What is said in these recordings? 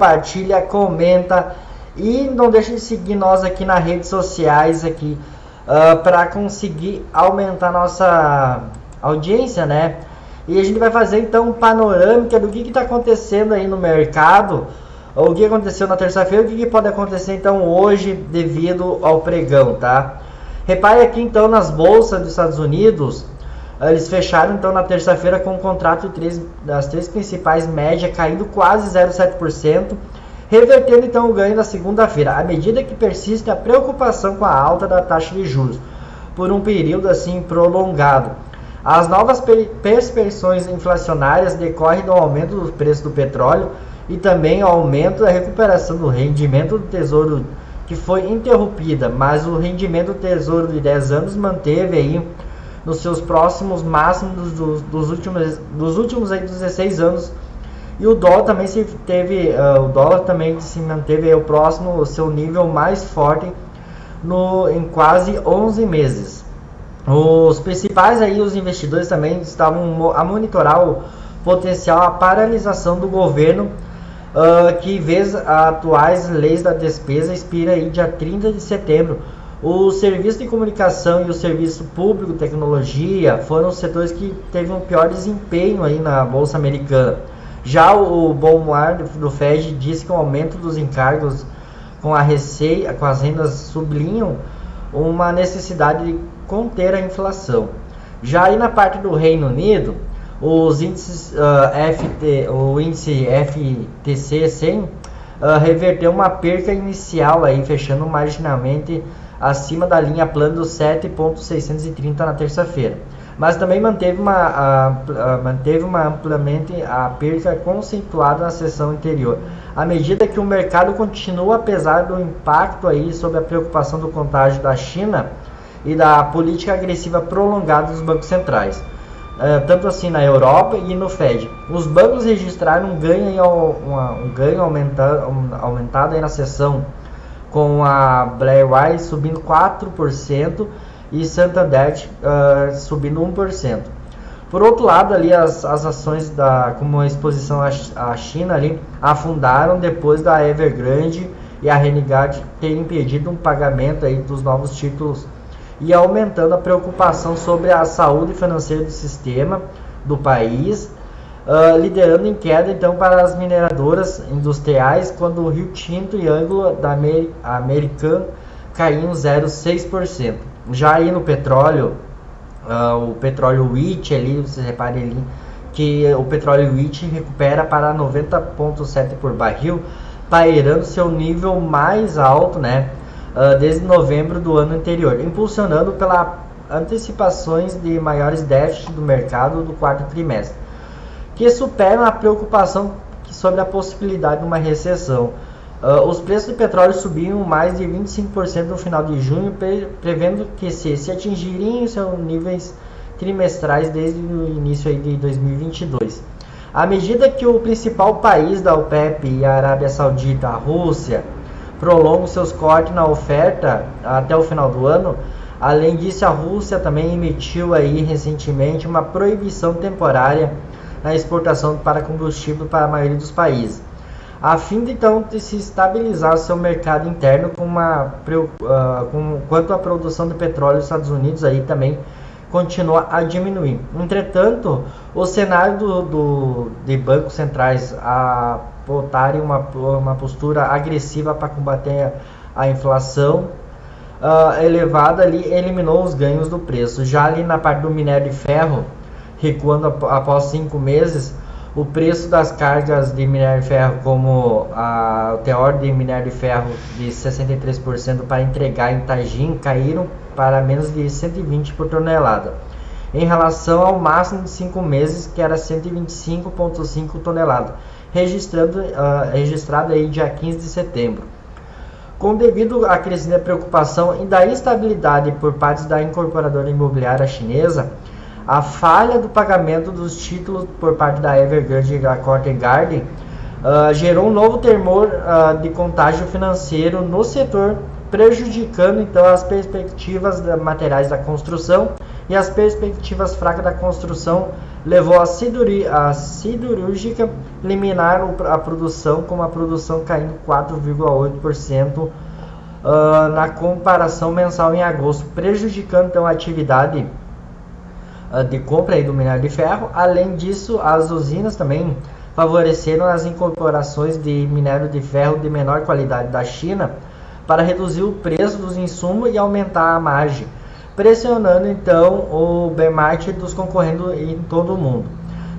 compartilha, comenta e não deixe de seguir nós aqui nas redes sociais aqui, para conseguir aumentar nossa audiência, né? E a gente vai fazer então um panorâmica do que está acontecendo aí no mercado, o que aconteceu na terça-feira, o que pode acontecer então hoje devido ao pregão, tá? Repare aqui então nas bolsas dos Estados Unidos, eles fecharam então na terça-feira com um contrato das três principais média caindo quase 0,7%, revertendo então o ganho da segunda-feira, à medida que persiste a preocupação com a alta da taxa de juros por um período assim prolongado. As novas perspectivas inflacionárias decorrem do aumento do preço do petróleo e também o aumento da recuperação do rendimento do tesouro, que foi interrompida, mas o rendimento do tesouro de 10 anos manteve aí nos seus próximos máximos dos últimos aí 16 anos. E o dólar também se manteve aí o seu nível mais forte em quase 11 meses. Os principais aí, os investidores também estavam a monitorar o potencial a paralisação do governo, que vez as atuais leis da despesa expira aí dia 30 de setembro. O serviço de comunicação e o serviço público tecnologia foram os setores que teve um pior desempenho aí na bolsa americana. Já o Bowmar do Fed disse que o aumento dos encargos com as rendas sublinham uma necessidade de conter a inflação. Já aí na parte do Reino Unido, os índices, o índice FTSE 100 reverteu uma perca inicial, aí, fechando marginalmente acima da linha plana dos 7,630 na terça-feira. Mas também manteve amplamente a perca conceituada na sessão anterior, à medida que o mercado continua, apesar do impacto aí sobre a preocupação do contágio da China e da política agressiva prolongada dos bancos centrais, tanto assim na Europa e no Fed. Os bancos registraram um ganho aumentado aí na sessão, com a BlackRock subindo 4% e Santander subindo 1%. Por outro lado, ali as ações como a exposição à China ali afundaram depois da Evergrande e a Renegade terem impedido um pagamento aí dos novos títulos e aumentando a preocupação sobre a saúde financeira do sistema do país, liderando em queda então para as mineradoras industriais, quando o Rio Tinto e Anglo da American caíram 0,6%. Já aí no petróleo, o petróleo WTI ali, você repare ali que o petróleo WTI recupera para 90,7 por barril, pairando seu nível mais alto, né, desde novembro do ano anterior, impulsionando pelas antecipações de maiores déficits do mercado do quarto trimestre, que superam a preocupação sobre a possibilidade de uma recessão. Os preços de petróleo subiram mais de 25% no final de junho, prevendo que se atingirem seus níveis trimestrais desde o início aí de 2022. À medida que o principal país da OPEP e a Arábia Saudita, a Rússia, prolongam seus cortes na oferta até o final do ano, além disso, a Rússia também emitiu aí recentemente uma proibição temporária na exportação para combustível para a maioria dos países, a fim de então de se estabilizar o seu mercado interno quanto à produção de petróleo dos Estados Unidos aí também continua a diminuir. Entretanto, o cenário de bancos centrais a adotarem uma postura agressiva para combater a inflação elevada ali eliminou os ganhos do preço. Já ali na parte do minério de ferro, recuando após 5 meses, o preço das cargas de minério de ferro, como o teor de minério de ferro de 63% para entregar em Tagin, caíram para menos de 120 por tonelada, em relação ao máximo de 5 meses, que era 125,5 toneladas, registrado aí dia 15 de setembro. Devido à crescente preocupação e da instabilidade por parte da incorporadora imobiliária chinesa, a falha do pagamento dos títulos por parte da Evergrande e da Covent Garden gerou um novo temor de contágio financeiro no setor, prejudicando então as perspectivas materiais da construção e as perspectivas fracas da construção levou a siderúrgica eliminar a produção, com a produção caindo 4,8% na comparação mensal em agosto, prejudicando então a atividade de compra aí do minério de ferro. Além disso, as usinas também favoreceram as incorporações de minério de ferro de menor qualidade da China para reduzir o preço dos insumos e aumentar a margem, pressionando então o bear market dos concorrentes em todo o mundo.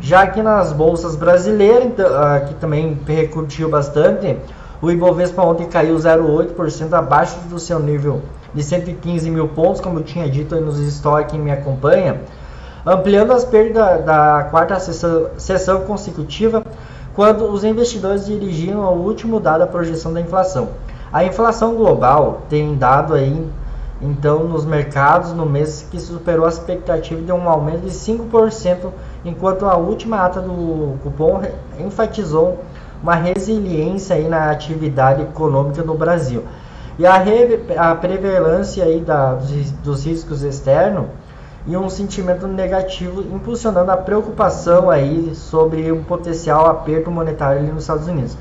Já que nas bolsas brasileiras, então, que também repercutiu bastante, o Ibovespa ontem caiu 0,8% abaixo do seu nível de 115 mil pontos, como eu tinha dito aí nos stories, quem me acompanha, ampliando as perdas da quarta sessão consecutiva, quando os investidores dirigiram ao último dado da projeção da inflação. A inflação global tem dado aí, então, nos mercados no mês que superou a expectativa de um aumento de 5%, enquanto a última ata do cupom enfatizou uma resiliência aí na atividade econômica no Brasil. E a prevalência aí dos riscos externos e um sentimento negativo impulsionando a preocupação aí sobre um potencial aperto monetário ali nos Estados Unidos.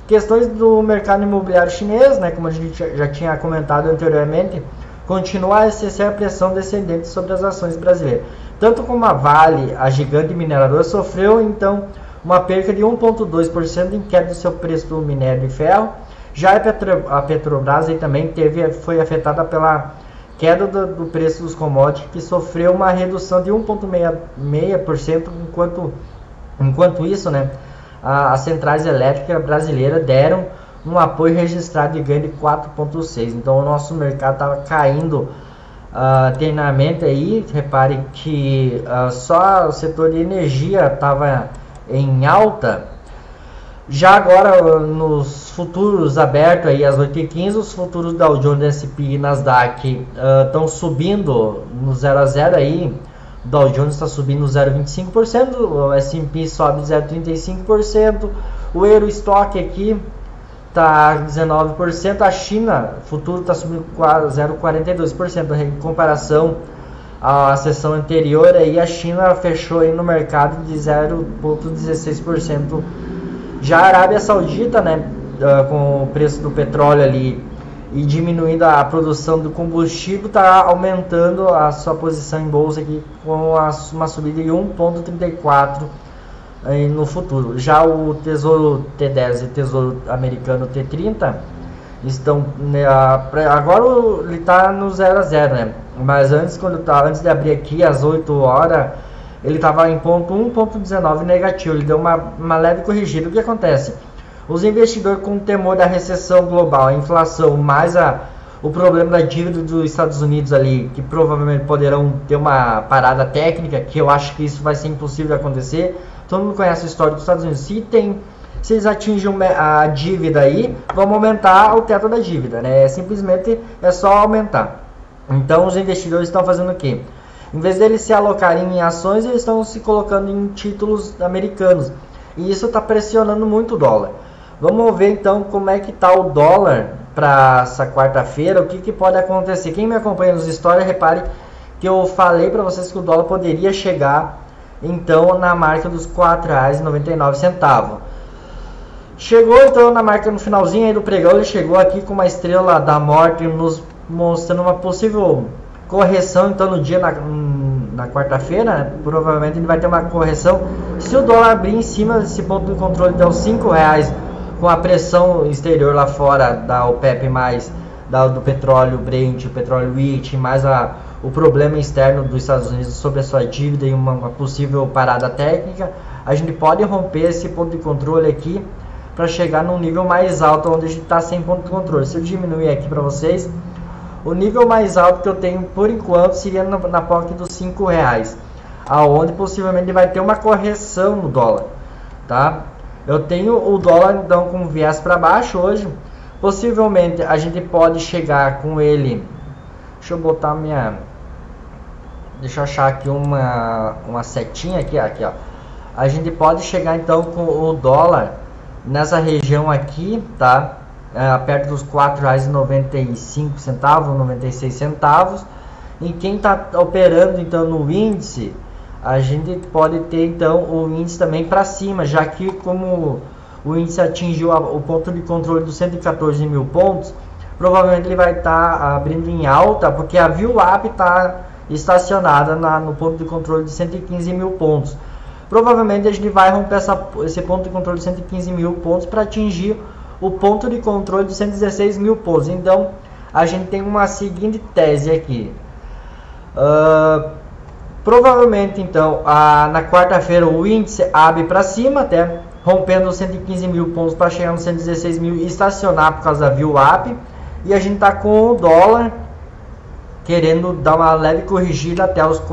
Questões do mercado imobiliário chinês, né, como a gente já tinha comentado anteriormente, continua a exercer a pressão descendente sobre as ações brasileiras. Tanto como a Vale, a gigante mineradora, sofreu então uma perca de 1,2% em queda do seu preço do minério de ferro. Já a Petrobras aí também foi afetada pela queda do preço dos commodities, que sofreu uma redução de 1,6%, enquanto isso, né, as centrais elétricas brasileiras deram um apoio registrado de ganho de 4,6%. Então o nosso mercado estava caindo treinamento aí. Repare que só o setor de energia estava em alta. Já agora nos futuros abertos aí às 8h15, os futuros Dow Jones, S&P e Nasdaq estão subindo no 0 a 0 aí. O Dow Jones está subindo 0,25%, o S&P sobe 0,35%, o Eurostock aqui está 19%, a China futuro está subindo 0,42%, em comparação à sessão anterior aí a China fechou aí no mercado de 0,16%. Já a Arábia Saudita, né, com o preço do petróleo ali e diminuindo a produção do combustível, está aumentando a sua posição em bolsa aqui com uma subida de 1,34% no futuro. Já o Tesouro T10 e o Tesouro Americano T30 estão, né, agora ele está no 0 a 0, né? Mas antes de abrir aqui às 8 horas, ele estava em ponto 1,19 negativo. Ele deu uma leve corrigida. O que acontece? Os investidores, com o temor da recessão global, a inflação, mais o problema da dívida dos Estados Unidos ali, que provavelmente poderão ter uma parada técnica, que eu acho que isso vai ser impossível de acontecer. Todo mundo conhece a história dos Estados Unidos. Se eles atingem a dívida aí, vamos aumentar o teto da dívida, né? Simplesmente é só aumentar. Então os investidores estão fazendo o quê? Em vez deles se alocarem em ações, eles estão se colocando em títulos americanos. E isso está pressionando muito o dólar. Vamos ver então como é que está o dólar para essa quarta-feira, o que pode acontecer. Quem me acompanha nos stories, repare que eu falei para vocês que o dólar poderia chegar então na marca dos R$ 4,99. Chegou então na marca no finalzinho aí do pregão, ele chegou aqui com uma estrela da morte, nos mostrando uma possível correção então no dia na quarta-feira, né? Provavelmente ele vai ter uma correção. Se o dólar abrir em cima desse ponto de controle até os R$ 5,00, com a pressão exterior lá fora da OPEP+, do petróleo Brent, o petróleo WTI, mais o problema externo dos Estados Unidos sobre a sua dívida e uma possível parada técnica, a gente pode romper esse ponto de controle aqui para chegar num nível mais alto, onde a gente está sem ponto de controle. Se eu diminuir aqui para vocês, o nível mais alto que eu tenho por enquanto seria na POC dos R$ 5,00, aonde possivelmente vai ter uma correção no dólar, tá? Eu tenho o dólar então com viés para baixo hoje. Possivelmente a gente pode chegar com ele. Deixa eu botar deixa eu achar aqui uma setinha aqui, ó. A gente pode chegar então com o dólar nessa região aqui, tá? Perto dos R$ 4,95, 96 centavos. E quem está operando então no índice, a gente pode ter então o índice também para cima, já que como o índice atingiu o ponto de controle dos 114 mil pontos, provavelmente ele vai estar abrindo em alta, porque a VWAP está estacionada no ponto de controle de 115 mil pontos. Provavelmente a gente vai romper esse ponto de controle de 115 mil pontos para atingir o ponto de controle de 116 mil pontos. Então a gente tem uma seguinte tese aqui. Provavelmente então na quarta-feira o índice abre para cima, até rompendo os 115 mil pontos para chegar nos 116 mil e estacionar por causa da VWAP. E a gente está com o dólar querendo dar uma leve corrigida até os R$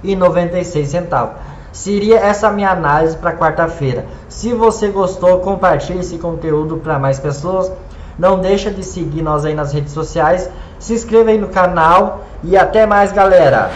4,96. Seria essa minha análise para quarta-feira. Se você gostou, compartilhe esse conteúdo para mais pessoas. Não deixa de seguir nós aí nas redes sociais. Se inscreva aí no canal e até mais, galera!